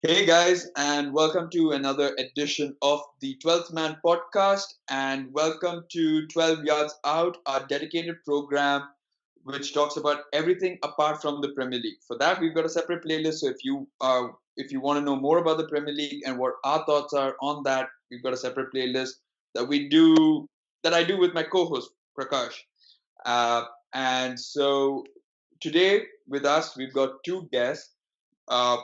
Hey guys, and welcome to another edition of the 12th Man podcast. And welcome to 12 Yards Out, our dedicated program which talks about everything apart from the Premier League. For that, we've got a separate playlist. So if you want to know more about the Premier League and what our thoughts are on that, we've got a separate playlist that we do that I do with my co-host Prakash. Uh, and so today with us, we've got two guests.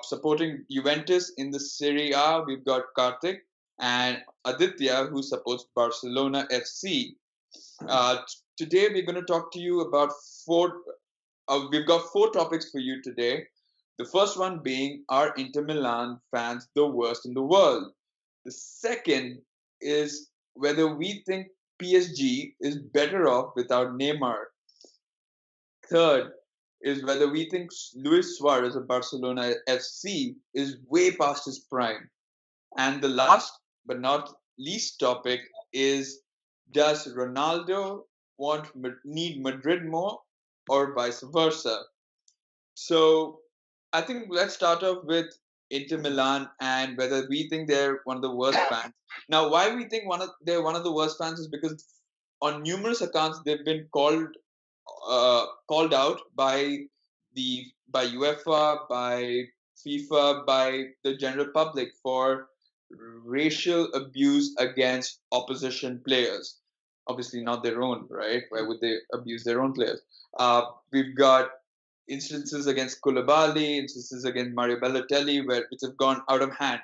Supporting Juventus in the Serie A, we've got Karthik and Aditya, who supports Barcelona FC. Today, we're going to talk to you about four. We've got four topics for you today. The first one being, are Inter Milan fans the worst in the world? The second is whether we think PSG is better off without Neymar. Third is whether we think Luis Suarez of Barcelona FC is way past his prime. And the last but not least topic is, does Ronaldo need Madrid more or vice versa? So I think let's start off with Inter Milan and whether we think they're one of the worst fans. Now, why we think they're one of the worst fans is because on numerous accounts they've been called out by UEFA, by FIFA, by the general public for racial abuse against opposition players. Obviously, not their own, right? Why would they abuse their own players? We've got instances against Koulibaly, instances against Mario Balotelli, which have gone out of hand.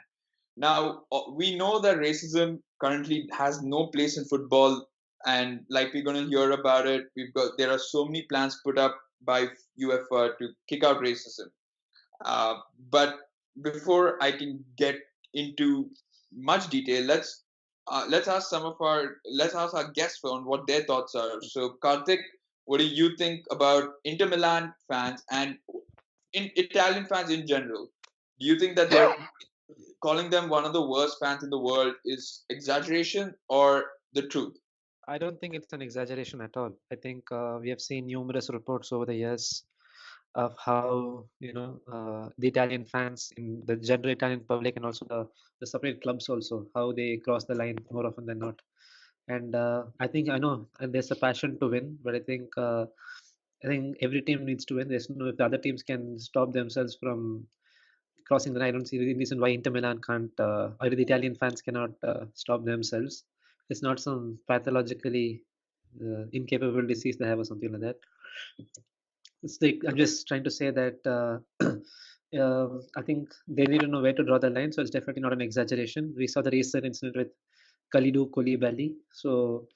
Now, we know that racism currently has no place in football, and like we're going to hear about it, there are so many plans put up by UEFA to kick out racism. But before I can get into much detail, let's ask our guests on what their thoughts are. So, Karthik, what do you think about Inter Milan fans and in Italian fans in general? Do you think that they're calling them one of the worst fans in the world is exaggeration or the truth? I don't think it's an exaggeration at all. I think we have seen numerous reports over the years of how the Italian fans in the general Italian public and also the separate clubs also how they cross the line more often than not. And I think I know there's a passion to win, but I think every team needs to win. There's no if the other teams can stop themselves from crossing the line. I don't see any reason why Inter Milan can't or the Italian fans cannot stop themselves. It's not some pathologically incapable disease they have or something like that. It's like I'm just trying to say that I think they need to know where to draw the line. So it's definitely not an exaggeration. We saw the recent incident with Kalidou Koulibaly. So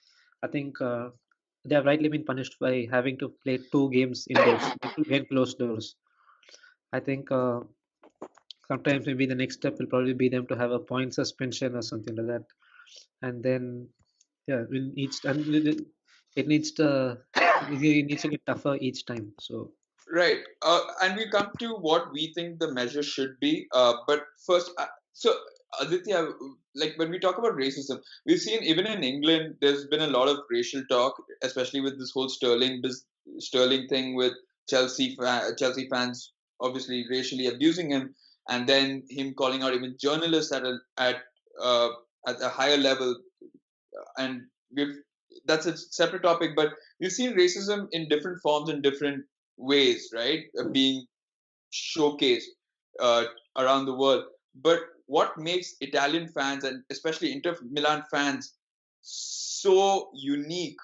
I think they have rightly been punished by having to play two games indoors, behind closed doors. I think sometimes maybe the next step will probably be them to have a point suspension or something like that, and then yeah, it needs to it needs to get tougher each time. So Right. And we come to what we think the measure should be. But first, so Aditya, like when we talk about racism, we've seen even in England, there's been a lot of racial talk, especially with this whole Sterling thing with Chelsea fans obviously racially abusing him, and then him calling out even journalists uh, at a higher level. And we've that's a separate topic, but we've seen racism in different forms in different ways, right? Being showcased uh, around the world. But what makes Italian fans and especially Inter Milan fans so unique?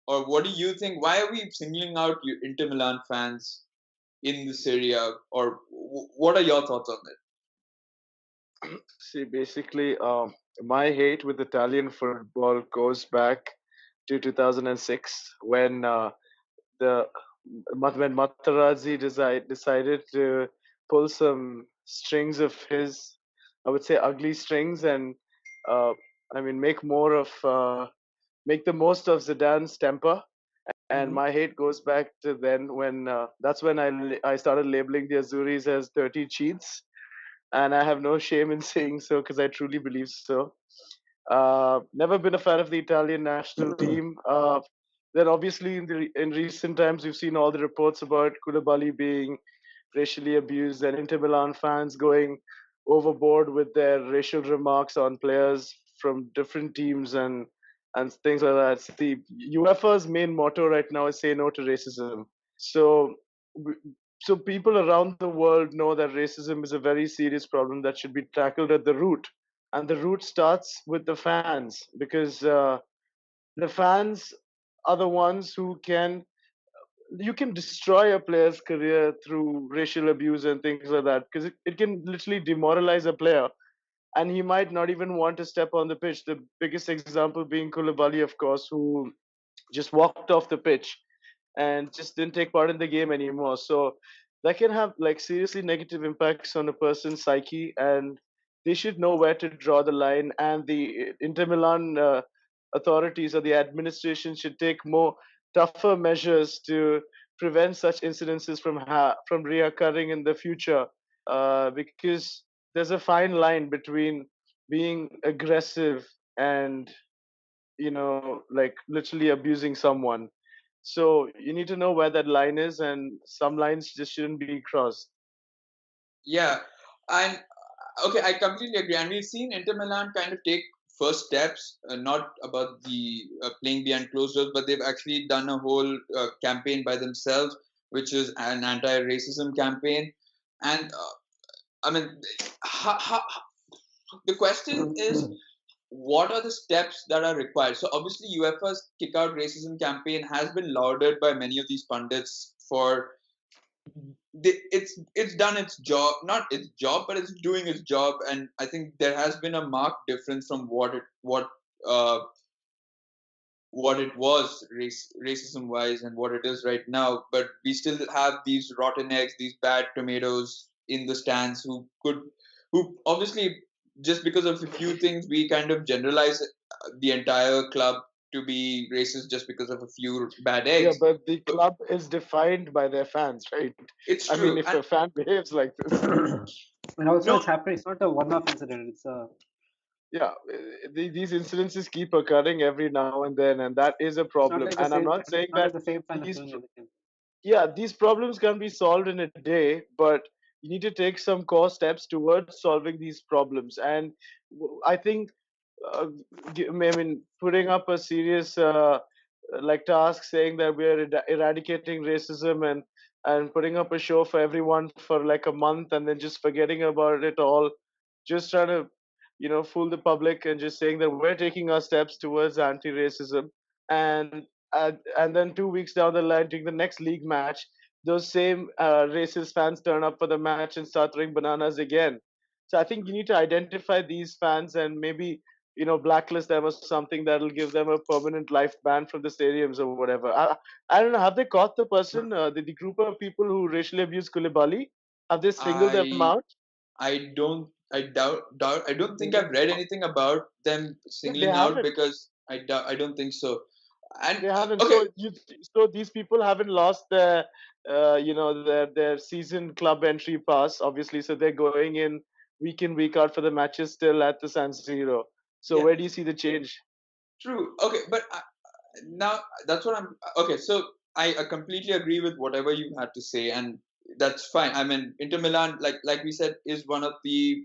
Or what do you think? Why are we singling out Inter Milan fans in this area? Or what are your thoughts on that? See, basically, my hate with Italian football goes back to 2006 when the when Materazzi decided to pull some strings of his, I would say, ugly strings, and uh, I mean make the most of Zidane's temper. And Mm-hmm. my hate goes back to then when that's when I started labeling the Azuris as dirty cheats, and I have no shame in saying so because I truly believe so. Never been a fan of the Italian national team. Then obviously in recent times we've seen all the reports about Koulibaly being racially abused and Inter Milan fans going overboard with their racial remarks on players from different teams and things like that. See, UEFA's main motto right now is say no to racism. So, so people around the world know that racism is a very serious problem that should be tackled at the root, and the root starts with the fans because the fans are the ones who can you can destroy a player's career through racial abuse and things like that because it can literally demoralize a player and he might not even want to step on the pitch. The biggest example being Koulibaly, of course, who just walked off the pitch and just didn't take part in the game anymore. So that can have like seriously negative impacts on a person's psyche, and they should know where to draw the line. And the Inter Milan authorities or the administration should take more tougher measures to prevent such incidences from reoccurring in the future. Because there's a fine line between being aggressive and like literally abusing someone. So you need to know where that line is, and some lines just shouldn't be crossed. Yeah, and okay, I completely agree. And we've seen Inter Milan kind of take first steps, not about the playing behind closed doors, but they've actually done a whole campaign by themselves, which is an anti-racism campaign. And I mean, the question is, what are the steps that are required? So obviously, UEFA's kick out racism campaign has been lauded by many of these pundits for it's done its job, not its job, but it's doing its job. And I think there has been a marked difference from uh, what it was racism wise and what it is right now. But we still have these rotten eggs, these bad tomatoes in the stands who obviously, just because of a few things, we kind of generalize the entire club to be racist just because of a few bad Yeah, eggs. but the But club is defined by their fans, right? it's I mean, true. if And a fan behaves like this, And also, no, it's happening. It's not a one-off incident. It's a yeah, these incidences keep occurring every now and then, and that is a it's not problem. like the And I'm same. not saying It's not that like the same fan is these doing everything. yeah, these problems can be solved in a day, but you need to take some core steps towards solving these problems. And I think, uh, I mean, putting up a serious like task saying that we are eradicating racism and putting up a show for everyone for like a month and then just forgetting about it all, just trying to fool the public and just saying that we're taking our steps towards anti-racism, and and then 2 weeks down the line during the next league match, those same racist fans turn up for the match and start throwing bananas again. So I think you need to identify these fans and maybe blacklist them or something that'll give them a permanent life ban from the stadiums or whatever. I don't know. Have they caught the person, the group of people who racially abused Koulibaly? Have they singled them I out? I don't think I've read anything about them Yeah, they singling out, haven't. because I don't think so. And They haven't. okay, So these people haven't lost their their season club entry pass, obviously. So they're going in week week out for the matches still at the San Siro. So yeah, where do you see the change? true. Okay, but now that's what I'm. Okay, so I completely agree with whatever you had to say, and that's fine. I mean, Inter Milan, like we said, is one of the.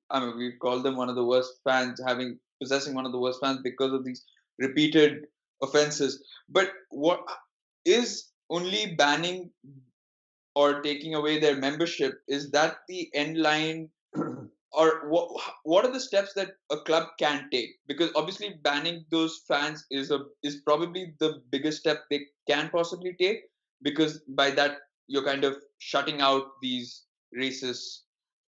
I mean, we call them one of the worst fans, having possessing one of the worst fans because of these repeated offenses. But what is only banning or taking away their membership, is that the end line, or what are the steps that a club can take? Because obviously banning those fans is probably the biggest step they can possibly take, because by that you're kind of shutting out these racists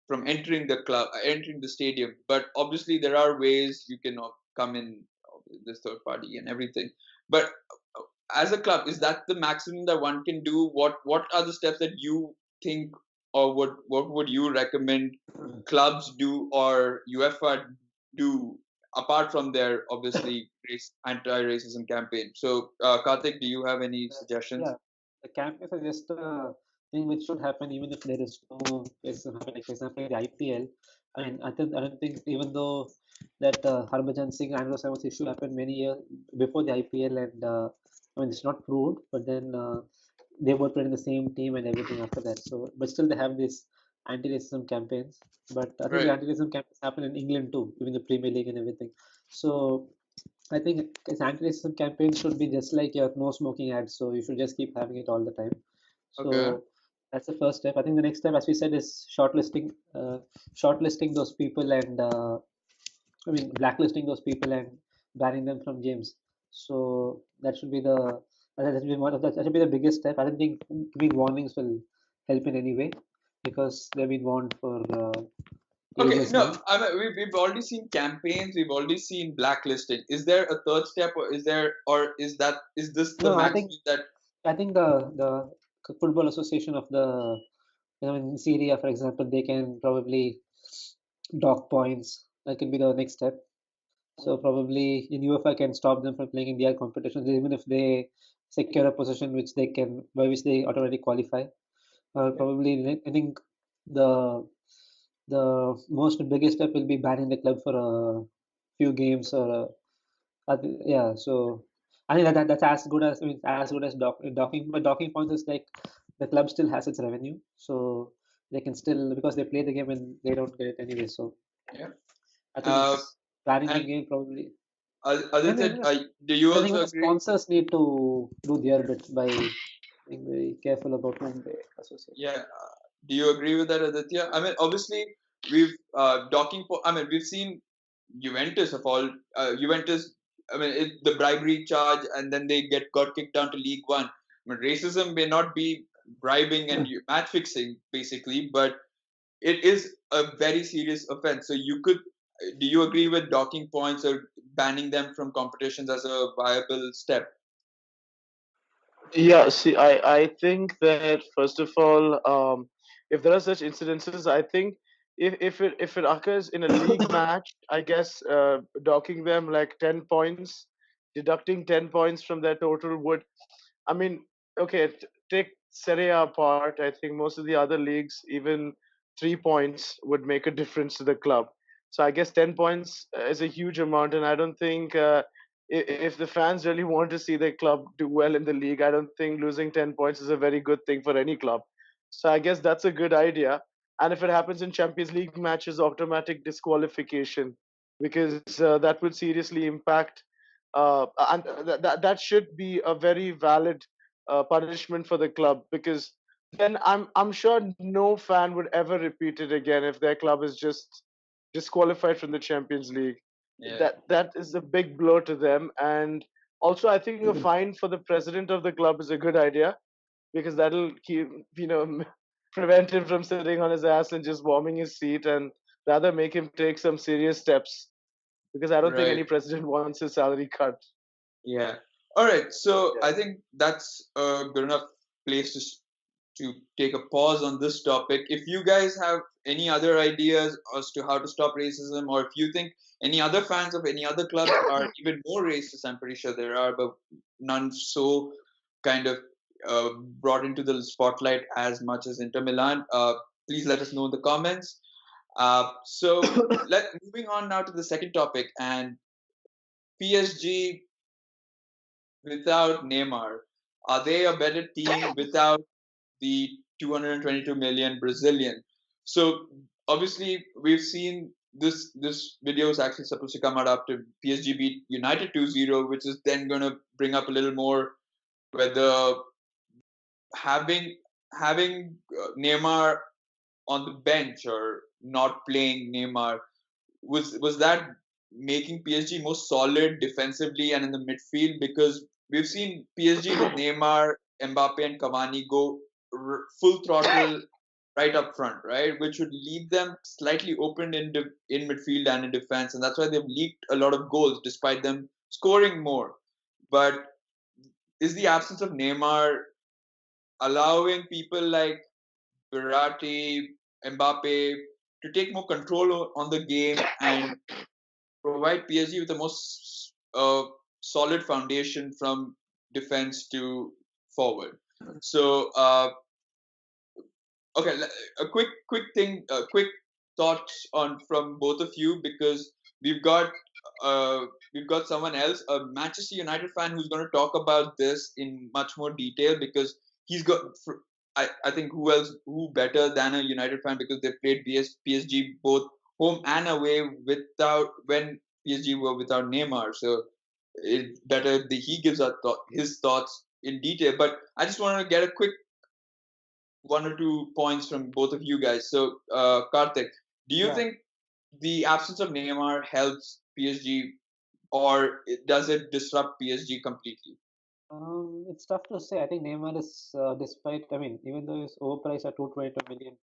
from entering the club, entering the stadium. But obviously there are ways you can come in, this third party and everything. But as a club, is that the maximum that one can do? What are the steps that you think, or what would you recommend clubs do or UEFA do, apart from their obviously anti-racism campaign? So, Karthik, do you have any Yeah, suggestions? the campaigns are just a thing which should happen even if there is no racism happening. Like for example, in the IPL, I don't think even though that Harbhajan Singh Andrew Samos issue happened many years before the IPL, and I mean it's not proved, but then they both played in the same team and everything after that. So, but still they have this. anti-racism campaigns. But I think the Right. anti-racism campaigns happen in England too, even the Premier League and everything. So I think this anti-racism campaign should be just like your no smoking ads. So you should just keep having it all the time. Okay. So that's the first step. I think the next step, as we said, is shortlisting those people and I mean blacklisting those people and banning them from games. So that should be that should be that should be the biggest step. I don't think giving warnings will help in any way because they've been warned for Okay, ages no, now. I mean we've already seen campaigns, we've already seen blacklisting. Is there a third step, or is this the No, I think maximum that? the football association of the in Syria, for example, they can probably dock points. That could be the next step. So probably in UEFA can stop them from playing in their competitions, even if they secure a position which they can by which they automatically qualify. Probably I think the most biggest step will be banning the club for a few games or yeah. So I think that's as good as I mean as good as docking. But docking points is like the club still has its revenue, so they can still because they play the game and they don't get it anyway. So Yeah. I think Uh, it's banning the and game probably. And Aditya, do you I think also even the agree? sponsors need to do their bit by being very careful about whom they associate. Yeah. Do you agree with that, Aditya? I mean, obviously, we've docking. I mean, we've seen Juventus of all. Juventus. I mean, the bribery charge, and then they got kicked down to League One. I mean, racism may not be bribing and match fixing, basically, but it is a very serious offense. So you could. Do you agree with docking points or banning them from competitions as a viable step? Yeah, see, I think that first of all, if there are such incidences, I think if it occurs in a league match, I guess docking them like 10 points, deducting 10 points from their total would. I mean, okay, take Serie A apart. I think most of the other leagues, even 3 points would make a difference to the club. So I guess 10 points is a huge amount, and I don't think if the fans really want to see their club do well in the league, I don't think losing 10 points is a very good thing for any club. So I guess that's a good idea. And if it happens in Champions League matches, automatic disqualification, because that would seriously impact and that should be a very valid punishment for the club, because then I'm sure no fan would ever repeat it again if their club is just disqualified from the Champions League. Yeah. That is a big blow to them. And also I think a fine for the president of the club is a good idea, because that'll keep prevent him from sitting on his ass and just warming his seat, and rather make him take some serious steps, because I don't think Right. any president wants his salary cut. Yeah. All right. So Yeah. I think that's a good enough place to take a pause on this topic. If you guys have any other ideas as to how to stop racism, or if you think any other fans of any other clubs are even more racist, I'm pretty sure there are, but none so kind of brought into the spotlight as much as Inter Milan. Please let us know in the comments. So moving on now to the second topic, and PSG without Neymar? Are they a better team without the 222 million Brazilian? So obviously we've seen this video is actually supposed to come out after PSG beat United 2-0, which is then going to bring up a little more whether having Neymar on the bench or not playing Neymar was that making PSG more solid defensively and in the midfield, because we've seen PSG with Neymar, Mbappe, and Cavani go full throttle right up front, right, which would leave them slightly open in midfield and in defense, and that's why they've leaked a lot of goals despite them scoring more. But is the absence of Neymar allowing people like Verratti, Mbappe to take more control on the game and provide PSG with a most solid foundation from defense to forward? So, okay, quick thoughts on from both of you, because we've got we've got someone else, a Manchester United fan, who's going to talk about this in much more detail, because he's got. I think who better than a United fan, because they played PSG both home and away without when PSG were without Neymar. So it's better that he gives his thoughts in detail. But I just want to get a quick one or two points from both of you guys. So, Karthik, do you Yeah. think the absence of Neymar helps PSG, or does it disrupt PSG completely? It's tough to say. I think Neymar is, despite, I mean, even though he's overpriced at 222 million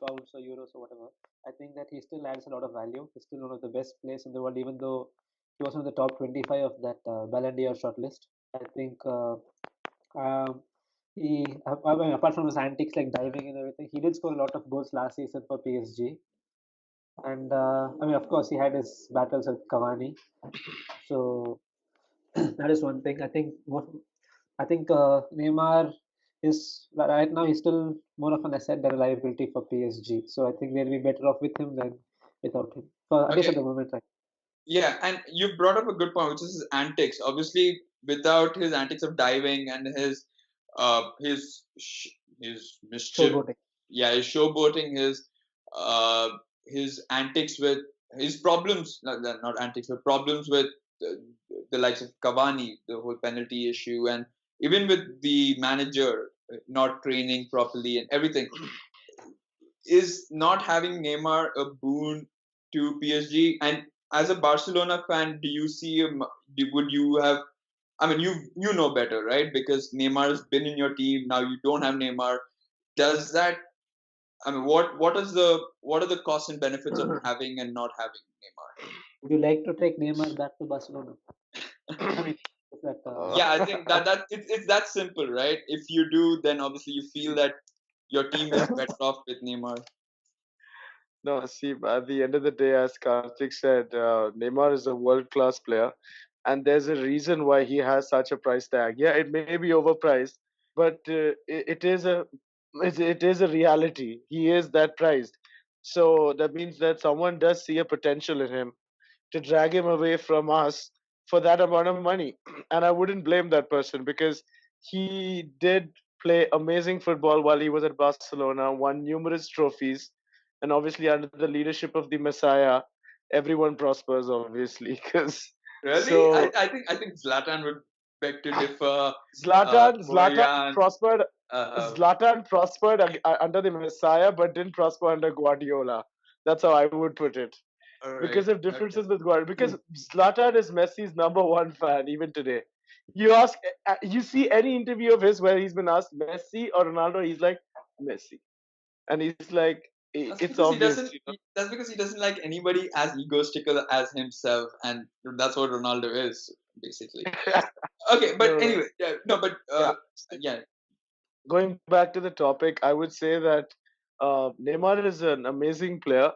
pounds or euros or whatever, I think that he still adds a lot of value. He's still one of the best players in the world, even though he was in the top 25 of that Ballon d'Or shortlist. I think um, I mean, apart from his antics like diving and everything, he did score a lot of goals last season for PSG. And I mean, of course, he had his battles with Cavani. So that is one thing. I think Neymar is right now he's still more of an asset than a liability for PSG. So I think they'll be better off with him than without him. For at least at Okay, the moment, right? yeah, and you brought up a good point, which is his antics. Obviously, without his antics of diving and his mischief, Showboating. yeah, his showboating, uh his antics with his problems, not antics, but problems with the likes of Cavani, the whole penalty issue, and even with the manager not training properly and everything. Is not having Neymar a boon to PSG? And as a Barcelona fan, do you see him? Would you have? I mean, you know better, right? Because Neymar has been in your team. Now you don't have Neymar. Does that? I mean, what are the costs and benefits of having and not having Neymar? Would you like to take Neymar back to Barcelona? I mean, is that Yeah, I think that it's that simple, right? If you do, then obviously you feel that your team is better off with Neymar. No, see, at the end of the day, as Karthik said, Neymar is a world-class player, and there's a reason why he has such a price tag. Yeah, it may be overpriced, but it is a reality. He is that priced, so that means that someone does see a potential in him to drag him away from us for that amount of money. And I wouldn't blame that person because he did play amazing football while he was at Barcelona, won numerous trophies, and obviously under the leadership of the Messiah, everyone prospers. Obviously, because Really, so I think Zlatan would beg to differ. Zlatan Boyan, prospered. uh, Zlatan prospered under the Messiah, but didn't prosper under Guardiola. That's how I would put it. all right, Because of okay. differences with Guardiola. Because Zlatan is Messi's number one fan even today. You ask, you see any interview of his where he's been asked Messi or Ronaldo, he's like Messi, and he's like, That's it's because he obvious, doesn't. That's because he doesn't like anybody as egotistical as himself, and that's what Ronaldo is basically. Okay, but no, anyway, yeah, no, but yeah. yeah. Going back to the topic, I would say that Neymar is an amazing player,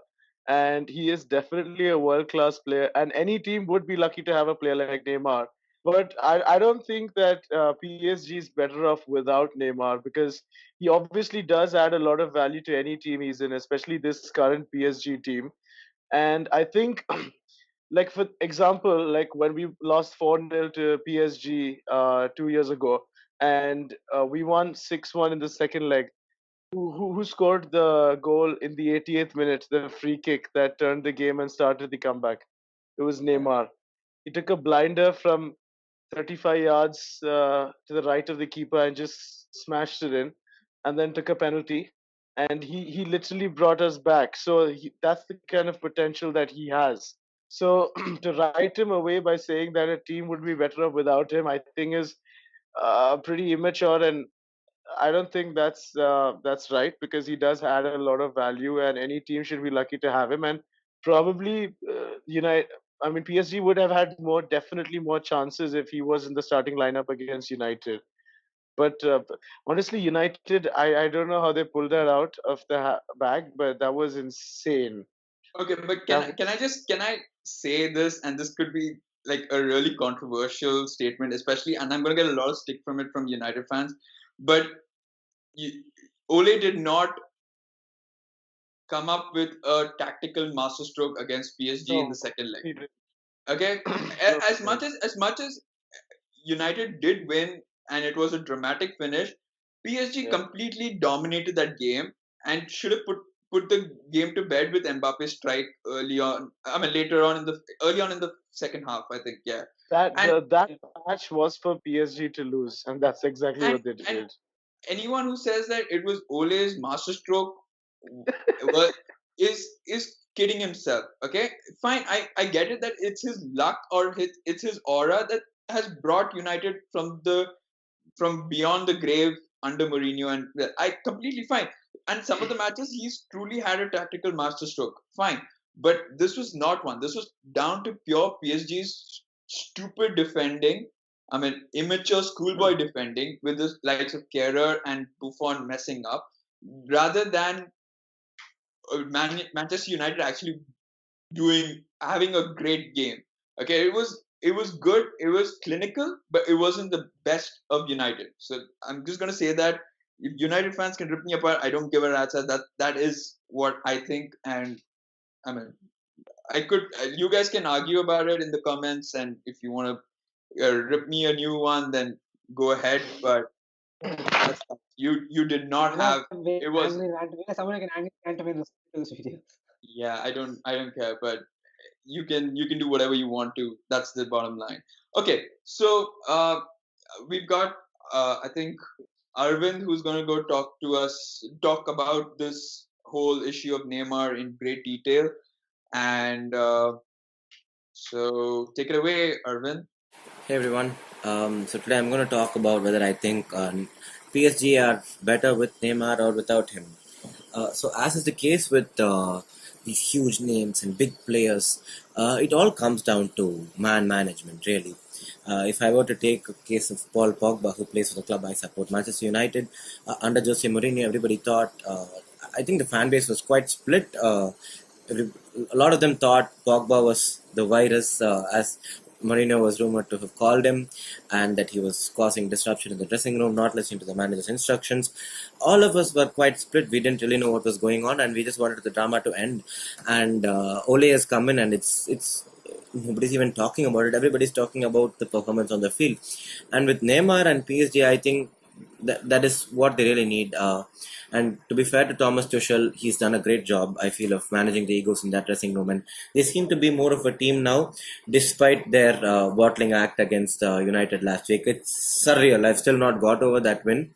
and he is definitely a world class player. And any team would be lucky to have a player like Neymar. But I don't think that PSG is better off without Neymar because he obviously does add a lot of value to any team he's in, especially this current PSG team. And I think like for example, like when we lost 4-0 to PSG 2 years ago, and we won 6-1 in the second leg. Who scored the goal in the 88th minute, the free kick that turned the game and started the comeback? It was Neymar. He took a blinder from 35 yards to the right of the keeper and just smashed it in, and then took a penalty. And he literally brought us back. So that's the kind of potential that he has. So to write him away by saying that a team would be better off without him, I think is pretty immature, and I don't think that's right because he does add a lot of value, and any team should be lucky to have him. And probably, I mean, PSG would have had definitely more chances if he was in the starting lineup against United. But honestly, United, I don't know how they pulled that out of the bag, but that was insane. Okay, but That can I say this, and this could be like a really controversial statement, especially, and I'm going to get a lot of stick from it from United fans, but you, Ole did not come up with a tactical masterstroke against PSG in the no, second leg. he did. Okay, No, as much as United did win and it was a dramatic finish, PSG Yeah. completely dominated that game and should have put the game to bed with Mbappe's strike early on. I mean, later on in the early on in the second half, I think. Yeah, and That match was for PSG to lose, and that's exactly and what they and did. anyone who says that it was Ole's masterstroke was is kidding himself. Okay, fine, I get it that it's his luck or it's his aura that has brought United from beyond the grave under Mourinho, and I completely fine. And some of the matches he's truly had a tactical masterstroke, fine. But this was not one. This was down to pure PSG's stupid defending. I mean, immature schoolboy defending with the likes of Kehrer and Buffon messing up, rather than Manchester United actually having a great game. Okay, it was good, it was clinical, but it wasn't the best of United. So I'm just gonna say that if United fans can rip me apart, I don't give a rat's ass. That is what I think, and I mean, I could. You guys can argue about it in the comments, and if you want to rip me a new one, then go ahead. But that's you did not have. It was Angry rant. We have someone can angry rant to me in this video. yeah. I don't care, but you can do whatever you want to. That's the bottom line. Okay, so we've got I think Arvind who's going to go talk about this whole issue of Neymar in great detail, and so take it away, Arvind. Hey everyone. So today I'm going to talk about whether I think PSG are better with Neymar or without him. So as is the case with these huge names and big players, it all comes down to man management, really. If I were to take a case of Paul Pogba, who plays for the club I support, Manchester United, under Jose Mourinho, everybody thought, I think the fan base was quite split. A lot of them thought Pogba was the virus, as Mourinho was rumored to have called him, and that he was causing disruption in the dressing room, not listening to the manager's instructions. All of us were quite split. We didn't really know what was going on, and we just wanted the drama to end. And Ole has come in, and it's nobody's even talking about it. Everybody's talking about the performance on the field. And with Neymar and PSG, I think that is what they really need. And to be fair to Thomas Tuchel, he's done a great job, I feel, of managing the egos in that dressing room. And they seem to be more of a team now, despite their bottling act against United last week. It's surreal. I've still not got over that win.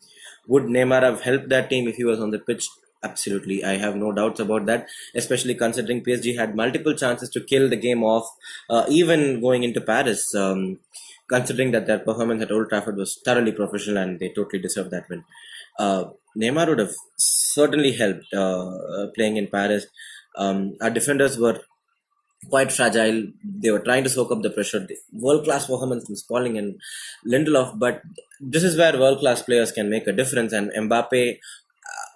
Would Neymar have helped that team if he was on the pitch? Absolutely. I have no doubts about that, especially considering PSG had multiple chances to kill the game off, even going into Paris. Considering that their performance at Old Trafford was thoroughly professional and they totally deserved that win. Neymar would have certainly helped playing in Paris. Our defenders were quite fragile. They were trying to soak up the pressure. World class performance from Spalling and Lindelof, but this is where world class players can make a difference. And Mbappe,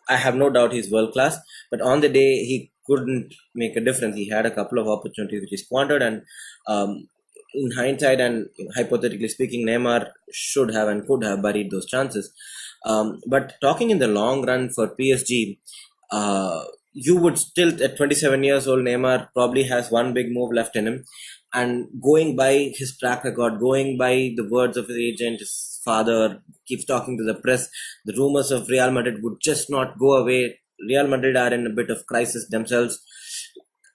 I have no doubt he's world class, but on the day he couldn't make a difference. He had a couple of opportunities which he squandered, and in hindsight and hypothetically speaking, Neymar should have and could have buried those chances. But talking in the long run for PSG, you would still, at 27 years old, Neymar probably has one big move left in him. And going by his track record, going by the words of his agent, his father keeps talking to the press, the rumors of Real Madrid would just not go away. Real Madrid are in a bit of crisis themselves.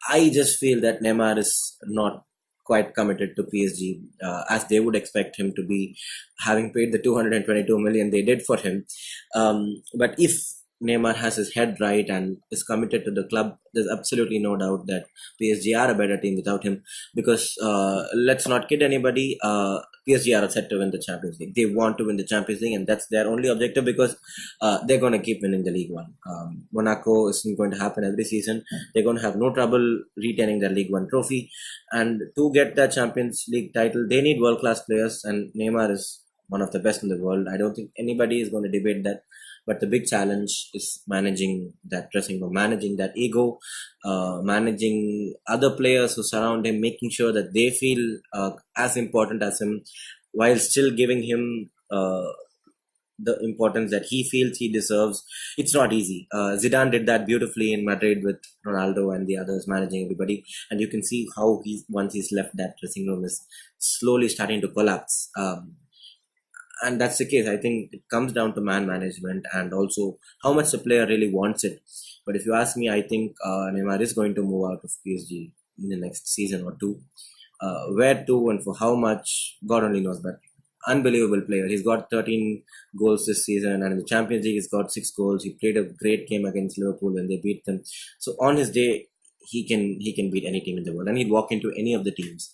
I just feel that Neymar is not quite committed to PSG as they would expect him to be, having paid the 222 million they did for him. But if Neymar has his head right and is committed to the club, there's absolutely no doubt that PSG are a better team without him. Because let's not kid anybody, PSG are set to win the Champions League. They want to win the Champions League, and that's their only objective, because they're going to keep winning the League One. Monaco isn't going to happen every season. They're going to have no trouble retaining their League One trophy. And to get that Champions League title, they need world-class players, and Neymar is one of the best in the world. I don't think anybody is going to debate that. But the big challenge is managing that dressing room, managing that ego, managing other players who surround him, making sure that they feel as important as him, while still giving him the importance that he feels he deserves. It's not easy. Zidane did that beautifully in Madrid with Ronaldo and the others, managing everybody. And you can see how once he's left that dressing room, is slowly starting to collapse. And that's the case. I think it comes down to man management and also how much the player really wants it. But if you ask me, I think Neymar is going to move out of PSG in the next season or two. Where to and for how much, God only knows. But unbelievable player. He's got 13 goals this season, and in the Champions League, he's got 6 goals. He played a great game against Liverpool when they beat them. So on his day, he can beat any team in the world, and he'd walk into any of the teams.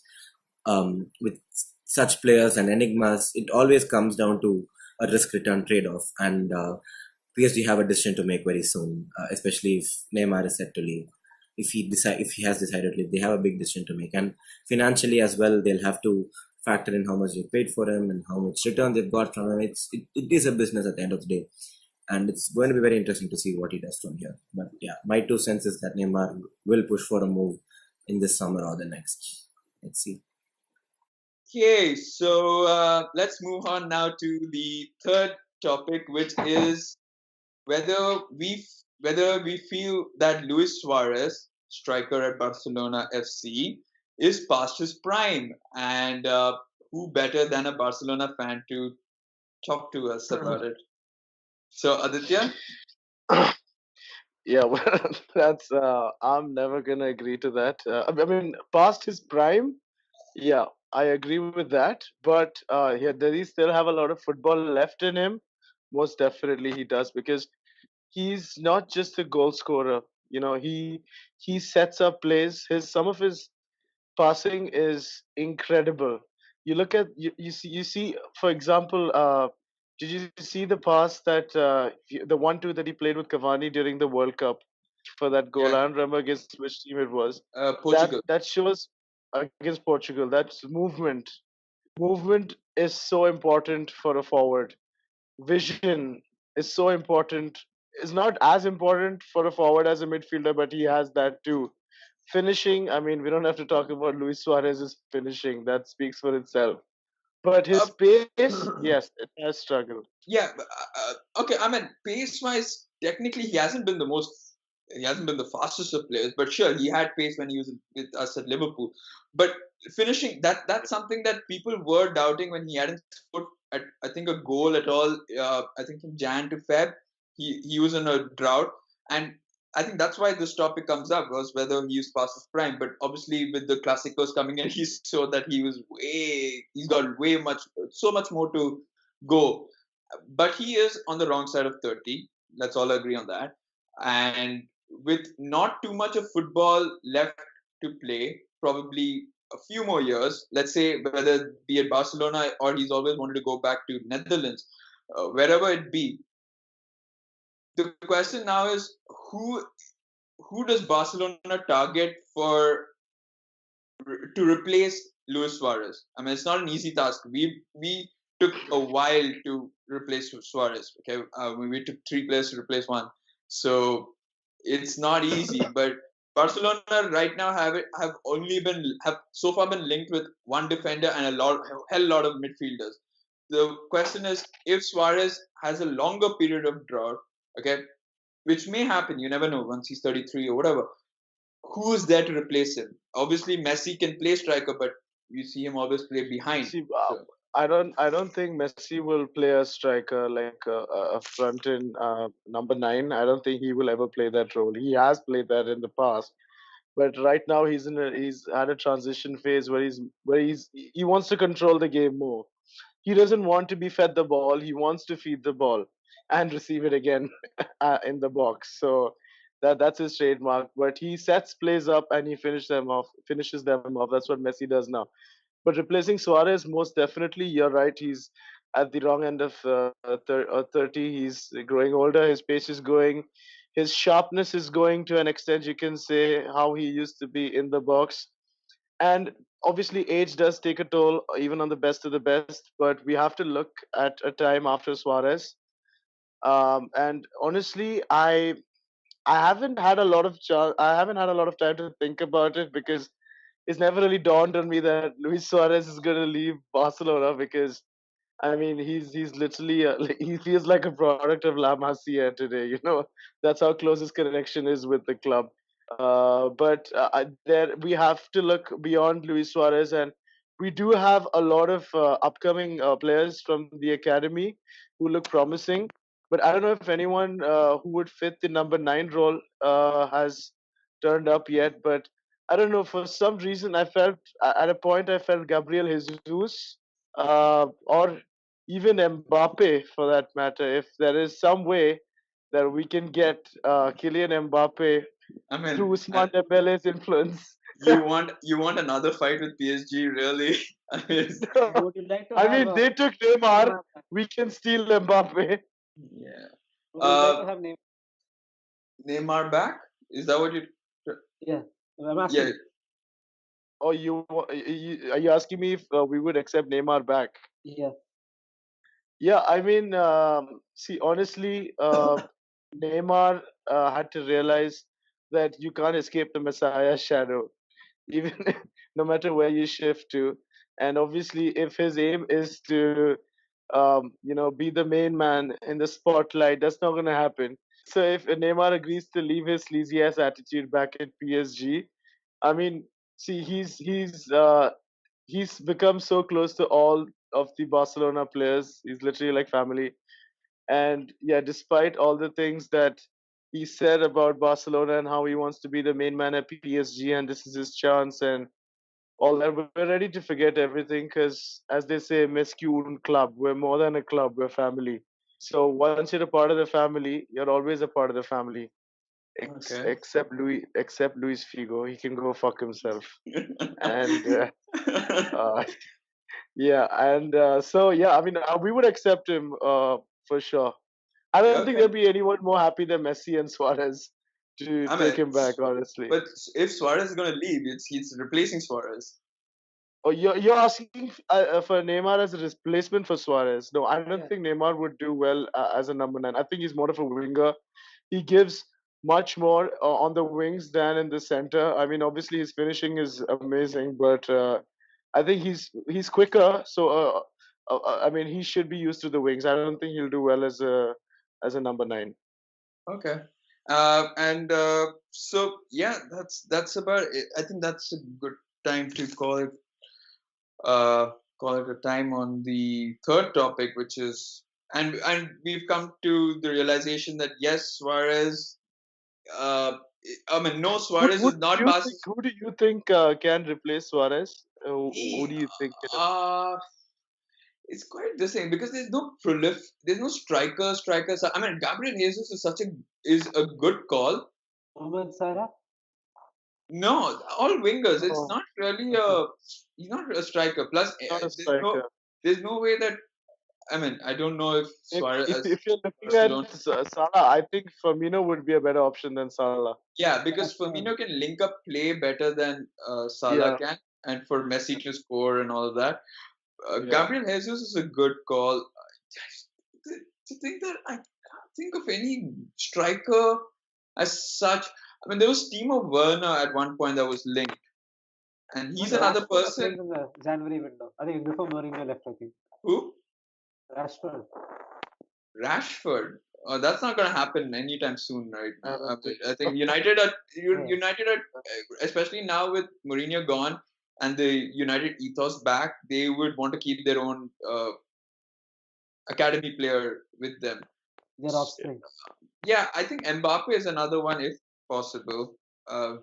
With such players and enigmas, it always comes down to a risk return trade off. And PSG have a decision to make very soon, especially if Neymar is set to leave. If he has decided to leave, they have a big decision to make, and financially as well, they'll have to factor in how much they paid for him and how much return they've got from him. It is a business at the end of the day, and it's going to be very interesting to see what he does from here. But yeah, my 2 cents is that Neymar will push for a move in this summer or the next. Let's see. Okay, so let's move on now to the third topic, which is whether we feel that Luis Suarez, striker at Barcelona FC, is past his prime, and who better than a Barcelona fan to talk to us about it? So Aditya, Yeah, well, that's I'm never gonna agree to that. I mean, past his prime, yeah, I agree with that. But yeah, does he still have a lot of football left in him? Most definitely he does, because he's not just a goal scorer. He sets up plays. His Some of his passing is incredible. You see, for example, did you see the pass that the 1-2 that he played with Cavani during the World Cup for that goal? yeah, I don't remember against which team it was. That Portugal. that shows against Portugal. That's movement. Movement is so important for a forward. Vision is so important. Is not as important for a forward as a midfielder, but he has that too. Finishing, I mean, we don't have to talk about Luis Suarez's finishing. That speaks for itself. But his Uh, pace, yes, it has struggled. yeah, okay. I mean, pace-wise, technically, he hasn't been the fastest of players, but sure, he had pace when he was with us at Liverpool. But finishing, that's something that people were doubting when he hadn't scored, I think, a goal at all. I think from Jan to Feb, he was in a drought, and I think that's why this topic comes up, was whether he was past his prime. But obviously, with the Classicos coming in, he showed that he's got so much more to go, but he is on the wrong side of 30. Let's all agree on that. And with not too much of football left to play, probably a few more years, let's say, whether be it Barcelona or he's always wanted to go back to Netherlands, wherever it be, the question now is who does Barcelona target to replace Luis Suarez? I mean, it's not an easy task. We took a while to replace Suarez. Okay, we took 3 players to replace one, so it's not easy. But Barcelona right now have so far been linked with one defender and a hell lot of midfielders. The question is if Suarez has a longer period of drought, okay, which may happen. You never know once he's 33 or whatever, who's there to replace him? Obviously, Messi can play striker, but you see him always play behind. See, So, I don't think Messi will play a striker like a front in number 9. I don't think he will ever play that role. He has played that in the past, but right now he's at a transition phase where he wants to control the game more. He doesn't want to be fed the ball. He wants to feed the ball and receive it again in the box. So that's his trademark. But he sets plays up and he finishes them off. That's what Messi does now. But replacing Suarez, most definitely, you're right. He's at the wrong end of 30. He's growing older. His pace is going. His sharpness is going to an extent you can say how he used to be in the box. And obviously, age does take a toll, even on the best of the best. But we have to look at a time after Suarez. And honestly, I haven't had a lot of time to think about it, because it's never really dawned on me that Luis Suarez is going to leave Barcelona, because I mean he's literally he feels like a product of La Masia today. That's how close his connection is with the club. But there we have to look beyond Luis Suarez, and we do have a lot of upcoming players from the academy who look promising. But I don't know if anyone who would fit the number 9 role has turned up yet. But I don't know. For some reason, I felt at a point I felt Gabriel Jesus or even Mbappe for that matter. If there is some way that we can get Kylian Mbappe I through mean, Ousmane Dembele's influence. you want another fight with PSG, really? I mean, Would you like to I have mean, they took Neymar. Neymar back? We can steal Mbappe. yeah. Would you like Uh, to have Neymar? Neymar back? Is that what you? Yeah, I'm Yeah. asking. Or are you asking me if we would accept Neymar back? Yeah, Yeah, I mean, see, honestly, Neymar had to realize that you can't escape the Messiah's shadow, even no matter where you shift to. And obviously, if his aim is to, be the main man in the spotlight, that's not going to happen. So if Neymar agrees to leave his sleazy ass attitude back at PSG, I mean, see, he's become so close to all of the Barcelona players. He's literally like family. And yeah, despite all the things that he said about Barcelona and how he wants to be the main man at PSG and this is his chance and all that, we're ready to forget everything because, as they say, "Mais qu'un club." We're more than a club. We're family. So once you're a part of the family, you're always a part of the family. Okay. Except Luis Figo, he can go fuck himself. And uh, yeah, and so yeah, I mean, we would accept him for sure. I don't think Okay. there'd be anyone more happy than Messi and Suarez to I take mean, him back. Honestly. but if Suarez is gonna leave, it's replacing Suarez. Oh, you're asking for Neymar as a replacement for Suarez? No, I don't yeah. think Neymar would do well as a number 9. I think he's more of a winger. He gives much more on the wings than in the center. I mean, obviously his finishing is amazing, but I think he's quicker. So I mean, he should be used to the wings. I don't think he'll do well as a number 9. Okay. And so yeah, that's about it. I think that's a good time to uh, call it a time on the third topic, which is and we've come to the realization that yes, Suarez. Uh, I mean, no, Suarez is not Barca. Who do you think can replace Suarez? Who do you think can? Uh, it's quite the same because there's no strikers. I mean, Gabriel Jesus is a good call. Mohamed Salah. No, all wingers. It's No, not really no, he's not a striker. Plus, not a striker. there's no way that I mean, I don't know if Maybe Suarez as if you're looking at Barcelona. Salah, I think Firmino would be a better option than Salah. Yeah, because Rashford. Firmino can link up play better than Salah Yeah, can, and for Messi to score and all of that. yeah. Gabriel Jesus is a good call. To, to think that I can't think of any striker as such. I mean, there was Timo Werner at one point that was linked, and But he's another Rashford was person linked in the January window. I think before Mourinho left. I think who Rashford. Rashford. That's not going to happen anytime soon, right I now. don't think I so. think Yeah. United are, especially now with Mourinho gone and the United ethos back, they would want to keep their own academy player with them. Their offspring. Yeah, I think Mbappe is another one if possible. Uh,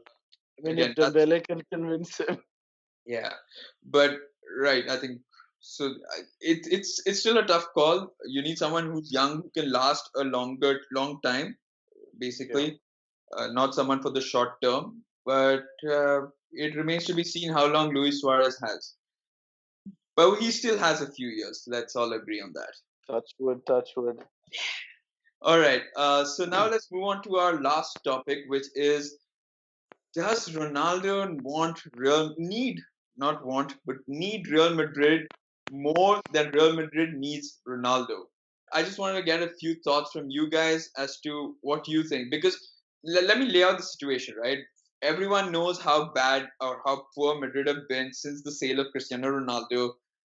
I mean, if again, that's Dembele can convince him, yeah, but right, I think so. It's still a tough call. You need someone who's young who can last a long time, yeah, basically, not someone for the short term. But it remains to be seen how long Luis Suarez has. But he still has a few years. Let's all agree on that. touch wood, touch wood. All right. So now let's move on to our last topic, which is: does Ronaldo not want, but need Real Madrid more than Real Madrid needs Ronaldo? I just wanted to get a few thoughts from you guys as to what you think. Because let me lay out the situation, right? Everyone knows how bad or how poor Madrid have been since the sale of Cristiano Ronaldo.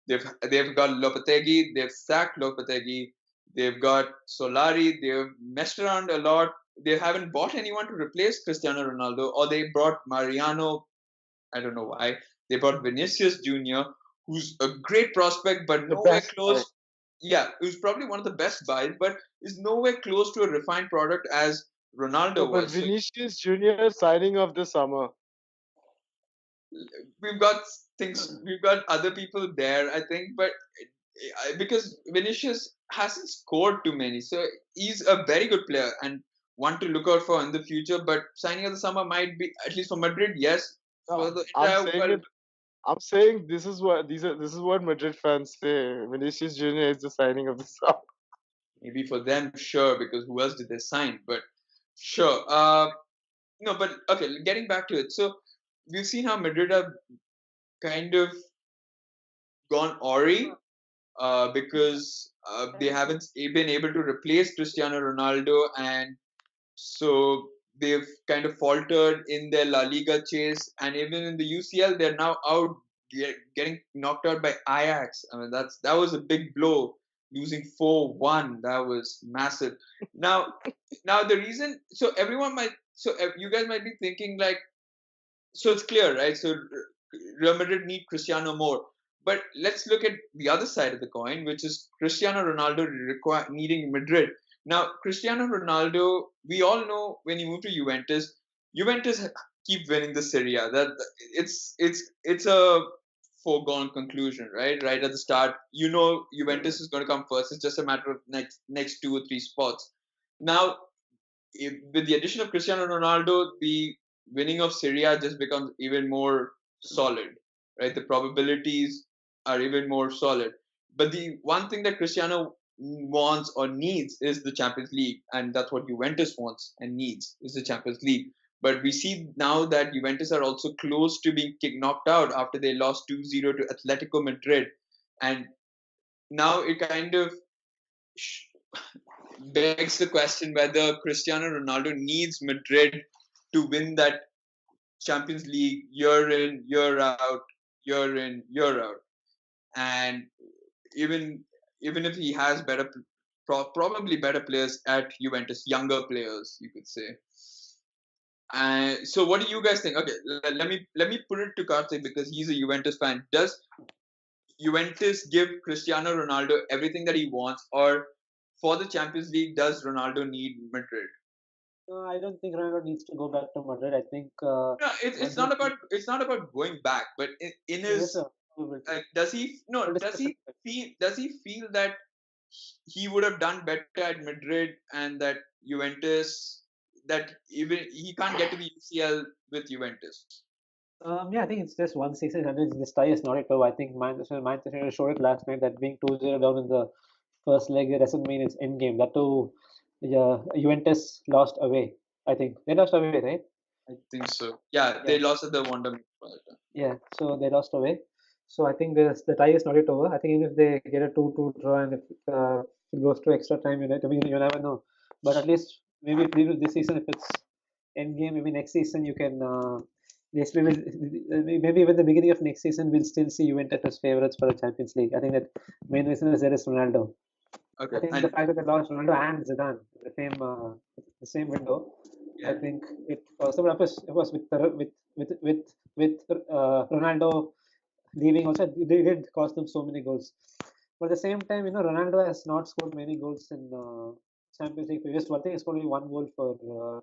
They've got Lopetegui, they've sacked Lopetegui, they've got Solari, they've messed around a lot. They haven't bought anyone to replace Cristiano Ronaldo, or they brought Mariano. I don't know why. They brought Vinicius Jr., who's a great prospect, but The nowhere best buy. close. Yeah, who's probably one of the best buys, but is nowhere close to a refined product as No, Ronaldo but was. So Vinicius Junior signing of the summer. we've got we've got other people there, I think, but because Vinicius hasn't scored too many, so he's a very good player and one to look out for in the future. But signing of the summer might be, at least for Madrid, yes. No, For the I'm entire saying world, it. I'm saying this is what Madrid fans say. Vinicius Junior is the signing of the summer. maybe for them, sure, because who else did they sign? But sure. No, but okay, getting back to it. So we've seen how Madrid have kind of gone awry because they haven't been able to replace Cristiano Ronaldo, and so they've kind of faltered in their La Liga chase, and even in the UCL, they're now out, getting knocked out by Ajax. I mean, that was a big blow, losing 4-1. That was massive. Now, now the reason, so everyone might, so you guys might be thinking like, so it's clear, right? So Real Madrid need Cristiano more. But let's look at the other side of the coin, which is Cristiano Ronaldo needing Madrid. Now, Cristiano Ronaldo, we all know when he moved to Juventus, Juventus keep winning the Serie A. That it's a foregone conclusion, right? Right at the start, you know Juventus is going to come first. It's just a matter of next 2 or 3 spots. Now, with the addition of Cristiano Ronaldo, the winning of Syria just becomes even more solid, right? The probabilities are even more solid. But the one thing that Cristiano wants or needs is the Champions League, and that's what Juventus wants and needs is the Champions League. But we see now that Juventus are also close to being knocked out after they lost 2-0 to Atletico Madrid, and now it kind of begs the question whether Cristiano Ronaldo needs Madrid to win that Champions League year in, year out, year in, year out. And even even if he has probably better players at Juventus, younger players, you could say. So what do you guys think? Okay, let me put it to Karthik because he's a Juventus fan. Does Juventus give Cristiano Ronaldo everything that he wants, or for the Champions League, does Ronaldo need Madrid? I don't think Ronaldo needs to go back to Madrid. I think No, it's Madrid not about going back, but in is his a probability. does he no We'll discuss it. does he feel that he would have done better at Madrid and that Juventus, that even he can't get to the UCL with Juventus? Yeah, I think it's just one season. I mean, this tie is not it over. I think Manchester showed it last night that being 2-0 down in the first leg doesn't mean it's end game. That too, yeah, Juventus lost away. I think they lost away, right? I think so. Yeah, Yeah. they lost at the Wonder. Yeah, so they lost away. So I think the tie is not yet over. I think even if they get a 2-2 draw and if it goes to extra time, I mean, you never know. But at least maybe this season, if it's end game, maybe next season you can. Yes, maybe even the beginning of next season, we'll still see Juventus as favorites for the Champions League. I think that main reason is there is Ronaldo. Okay, I think the and fact that they lost Ronaldo and Zidane the same window, I yeah, think it also it was with Ronaldo leaving also they did cost them so many goals. But at the same time, Ronaldo has not scored many goals in Champions League. Just one thing, he scored only one goal for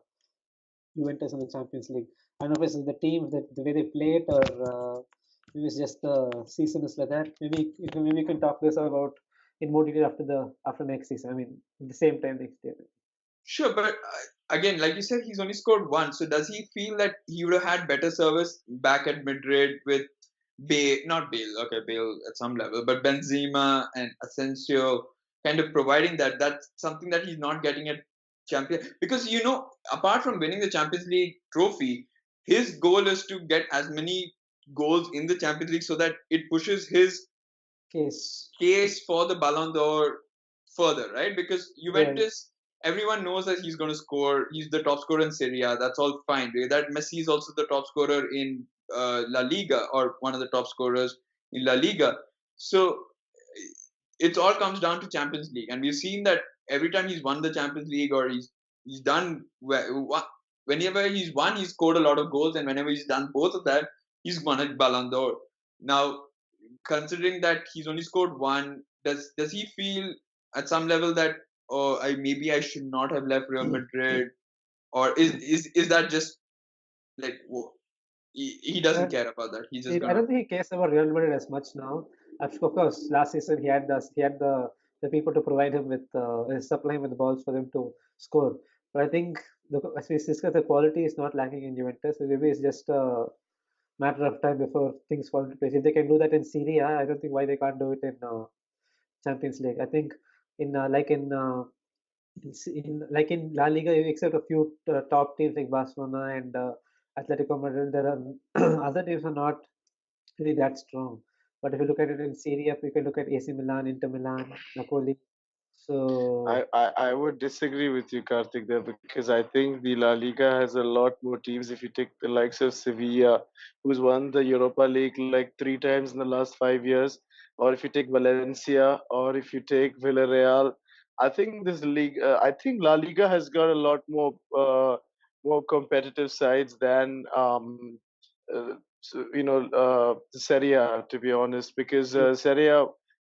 Juventus in the Champions League. I don't know if it's the team that the way they play it or maybe it's just the season is like that. Maybe you can talk this about in more detail after next season. I mean, at the same time next year. sure, but again, like you said, he's only scored one. So does he feel that he would have had better service back at Madrid with Bale, not Bale, okay, Bale at some level, but Benzema and Asensio kind of providing that? That's something that he's not getting at Champion. Because, apart from winning the Champions League trophy, his goal is to get as many goals in the Champions League so that it pushes his case for the Ballon d'Or further, right? Because Juventus, everyone knows that he's going to score. He's the top scorer in Serie A. That's all fine. That Messi is also the top scorer in La Liga, or one of the top scorers in La Liga. So it all comes down to Champions League, and we've seen that every time he's won the Champions League, or he's done whenever he's won, he's scored a lot of goals, and whenever he's done both of that, he's won a Ballon d'Or. Now, considering that he's only scored one, does he feel at some level that, oh, maybe I should not have left Real Madrid, or is that just like, he doesn't care about that? He's just I gonna don't think he cares about Real Madrid as much now. Of course, last season he had the people to provide him with supply him with the balls for him to score. But I think as we discussed, the quality is not lacking in Juventus. So maybe it's just a matter of time before things fall into place. If they can do that in Serie A, I don't think why they can't do it in Champions League. I think in like in La Liga, except a few top teams like Barcelona and Atletico Madrid, there are other teams are not really that strong. But if you look at it in Serie A, you can look at AC Milan, Inter Milan, Napoli. So I would disagree with you, Karthik, there because I think the La Liga has a lot more teams. If you take the likes of Sevilla, who's won the Europa League like 3 times in the last 5 years, or if you take Valencia, or if you take Villarreal, I think this league, I think La Liga has got a lot more competitive sides than Serie A, to be honest, because yeah, Serie A,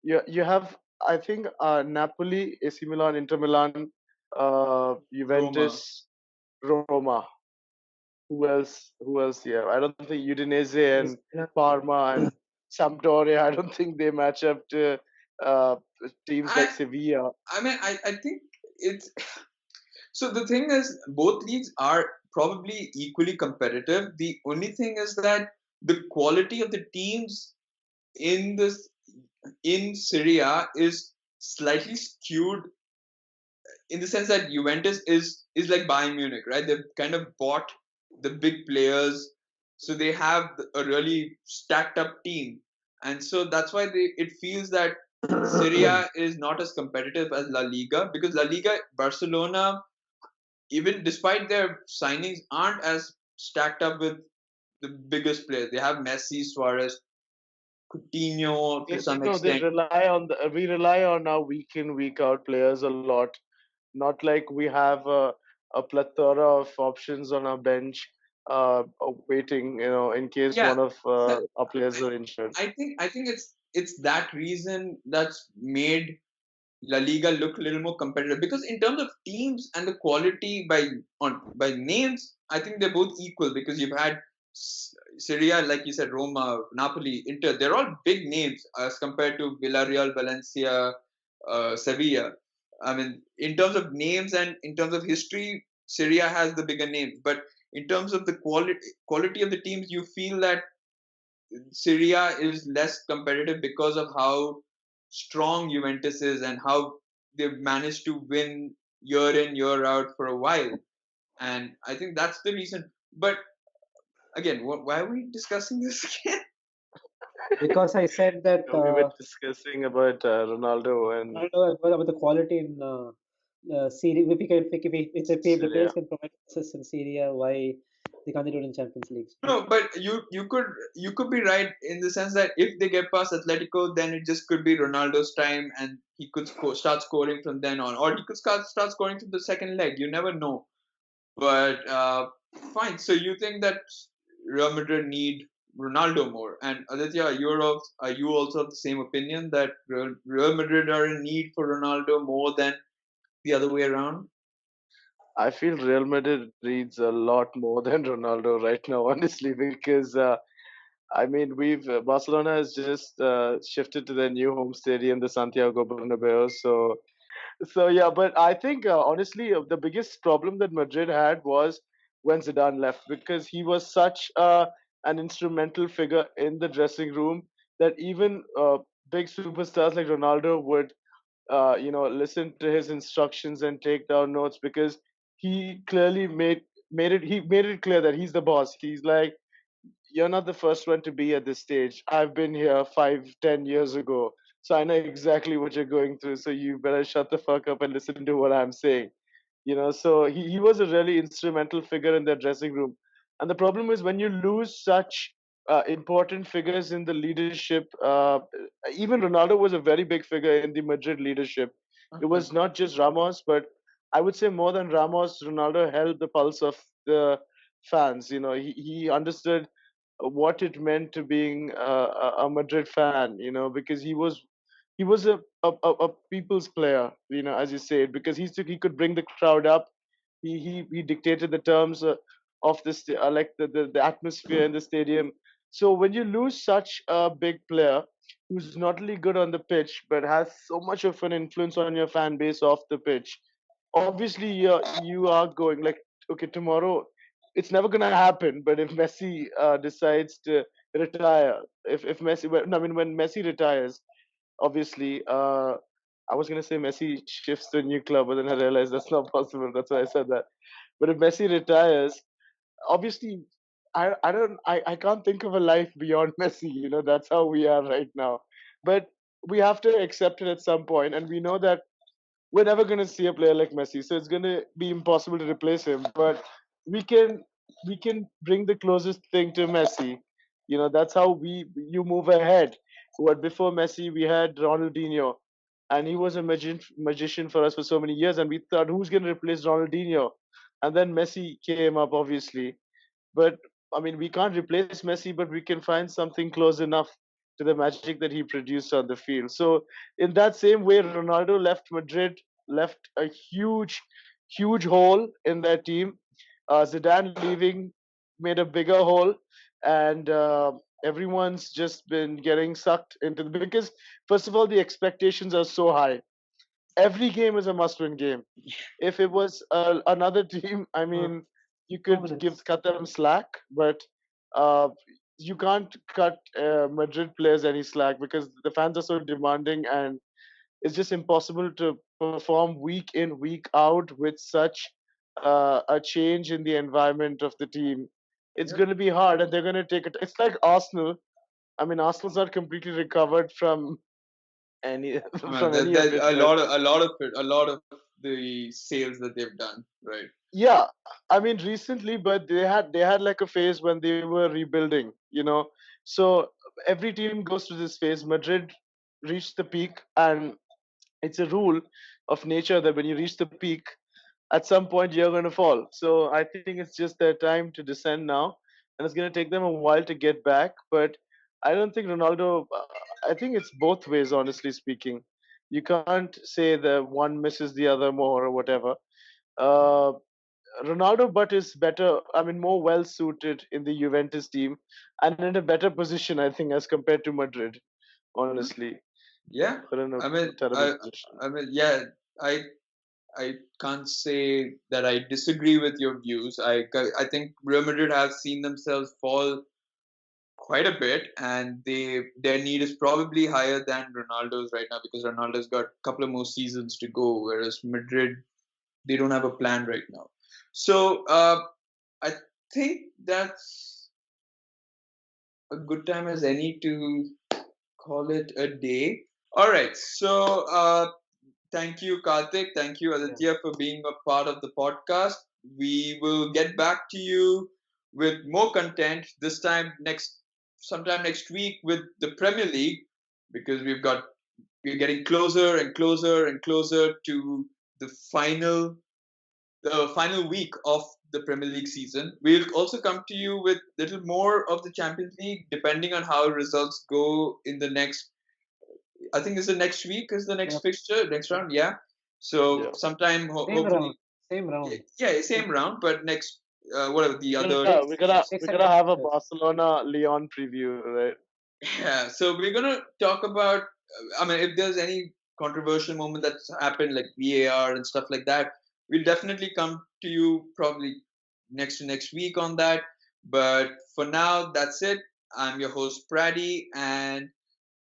you have I think Napoli, AC Milan, Inter Milan, Roma. Juventus, Roma. Who else? Who else? Yeah, I don't think Udinese and AC Milan. Parma and Sampdoria. I don't think they match up to uh, teams I like Sevilla. I mean I think it's so the thing is both leagues are probably equally competitive. The only thing is that the quality of the teams in this in Syria is slightly skewed in the sense that Juventus is like Bayern Munich, right? They've kind of bought the big players, so they have a really stacked up team, and so that's why it feels that Syria is not as competitive as La Liga, because La Liga, Barcelona, even despite their signings, aren't as stacked up with the biggest players. They have Messi, Suarez, Coutinho to some They extent. rely on we rely on our week in week out players a lot. Not like we have a plethora of options on our bench, waiting. In case Yeah, one of so our players are injured. I think it's that reason that's made La Liga look a little more competitive, because in terms of teams and the quality by names, I think they're both equal, because you've had Syria, like you said, Roma, Napoli, Inter. They're all big names as compared to Villarreal, Valencia, Sevilla. I mean, in terms of names and in terms of history, Syria has the bigger names. But in terms of the quality of the teams, you feel that Syria is less competitive because of how strong Juventus is and how they've managed to win year in year out for a while. And I think that's the reason. But again, why are we discussing this again? Because I said that We were discussing about Ronaldo and about the quality in Serie. If the Syria. players can provide access in Syria, why they can't do it in Champions League? No, but you could be right in the sense that if they get past Atletico, then it just could be Ronaldo's time, and he could start scoring from then on, or he could start scoring from the second leg. You never know. But fine. So you think that Real Madrid need Ronaldo more? And Aditya, are you also of the same opinion that Real Madrid are in need for Ronaldo more than the other way around? I feel Real Madrid needs a lot more than Ronaldo right now, honestly, because I mean Barcelona has just shifted to their new home stadium, the Santiago Bernabeu. So yeah, but I think honestly, the biggest problem that Madrid had was when Zidane left, because he was such an instrumental figure in the dressing room that even big superstars like Ronaldo would listen to his instructions and take down notes, because he clearly made it clear that he's the boss. He's like, you're not the first one to be at this stage. I've been here 5, 10 years ago, so I know exactly what you're going through. So you better shut the fuck up and listen to what I'm saying. So he was a really instrumental figure in their dressing room. And the problem is when you lose such important figures in the leadership. Even Ronaldo was a very big figure in the Madrid leadership. It Okay. was not just Ramos, but I would say more than Ramos, Ronaldo held the pulse of the fans. He understood what it meant to being a Madrid fan, because he was a people's player, as you said, because he could bring the crowd up. He dictated the terms of like the atmosphere in the stadium. So when you lose such a big player who's not only good on the pitch but has so much of an influence on your fan base off the pitch, obviously you are going like, okay, tomorrow it's never gonna happen. But if Messi decides to retire, if Messi, I mean, when Messi retires, obviously, I was gonna say Messi shifts to a new club, but then I realized that's not possible. That's why I said that. But if Messi retires, obviously, I can't think of a life beyond Messi. That's how we are right now. But we have to accept it at some point, and we know that we're never going to see a player like Messi, so it's going to be impossible to replace him. But we can we can bring the closest thing to Messi. That's how you move ahead. What before Messi, we had Ronaldinho, and he was a magician for us for so many years, and we thought, who's going to replace Ronaldinho? And then Messi came up, obviously. But I mean, we can't replace Messi, but we can find something close enough to the magic that he produced on the field. So, in that same way, Ronaldo left Madrid, left a huge, huge hole in their team. Zidane leaving made a bigger hole, and everyone's just been getting sucked into because, first of all, the expectations are so high. Every game is a must-win game. If it was another team, I Uh, mean, you two could minutes. cut them slack, but uh, you can't cut Madrid players any slack because the fans are so demanding, and it's just impossible to perform week in, week out with such a change in the environment of the team. It's Yep. going to be hard, and they're going to take it. It's like Arsenal. I mean, Arsenal's not completely recovered from any I mean, from any of there's it, a but lot of the sales that they've done, right? yeah, I mean recently, but they had like a phase when they were rebuilding, So every team goes through this phase. Madrid reached the peak, and it's a rule of nature that when you reach the peak, at some point you're going to fall. So I think it's just their time to descend now, and it's going to take them a while to get back. But I don't think Ronaldo. I think it's both ways, honestly speaking. You can't say that one misses the other more or whatever. Uh, Ronaldo, but is better. I mean, more well suited in the Juventus team, and in a better position, I think, as compared to Madrid. Mhm. Honestly, Yeah. but in a I mean, terrible position. yeah. I I can't say that I disagree with your views. I think Real Madrid have seen themselves fall quite a bit, and their need is probably higher than Ronaldo's right now because Ronaldo's got a couple of more seasons to go, whereas Madrid, they don't have a plan right now. So I think that's a good time as any to call it a day. All right. So thank you, Karthik. Thank you, Yeah. Aditya, for being a part of the podcast. We will get back to you with more content this time sometime next week with the Premier League because we're getting closer and closer and closer to the final week of the Premier League season. We'll also come to you with little more of the Champions League, depending on how results go in the next. I think is the next week is the next Yep. fixture, next Yep. round. Yeah. So Yeah, sometime, Same round. hopefully, Same yeah, round. yeah, Six, same round, but next, whatever the six, other. yeah. We're six, gonna six we're and gonna ten have a fixtures. Barcelona Leon preview, right? Yeah. So we're gonna talk about. I mean, if there's any controversial moment that's happened, like VAR and stuff like that, we'll definitely come to you probably next to next week on that. But for now, that's it. I'm your host Praddy, and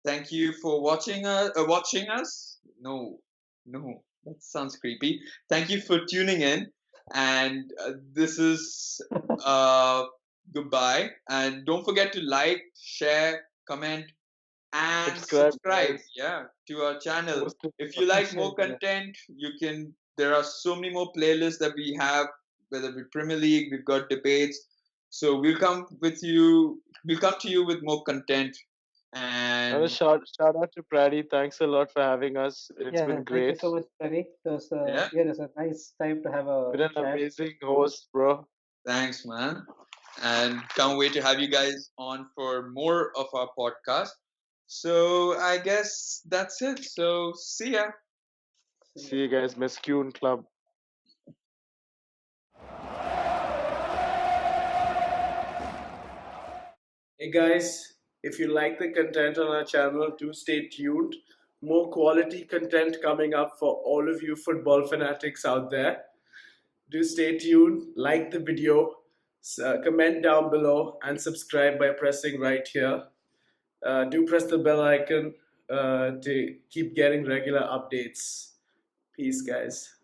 thank you for watching us. No, no, that sounds creepy. Thank you for tuning in, and this is uh, goodbye. And don't forget to like, share, comment, and Subscribe, subscribe. guys. Yeah, to our channel. Most If you important. like Share, more yeah. content, you can. There are so many more playlists that we have. Whether it be Premier League, we've got debates. So We'll come to you with more content And a and shout out to Praddy. Thanks a lot for having us. It's Yeah, been thank you great. so much, Ravi. It was yeah, yeah, it was a nice time to have Been a an chat. amazing host, bro. thanks, man. and can't wait to have you guys on for more of our podcast. So I guess that's it. So see ya. See you guys, Mescune Club. Hey guys, if you like the content on our channel, do stay tuned. More quality content coming up for all of you football fanatics out there. Do stay tuned, like the video, comment down below, and subscribe by pressing right here. Do press the bell icon to keep getting regular updates. Peace, guys.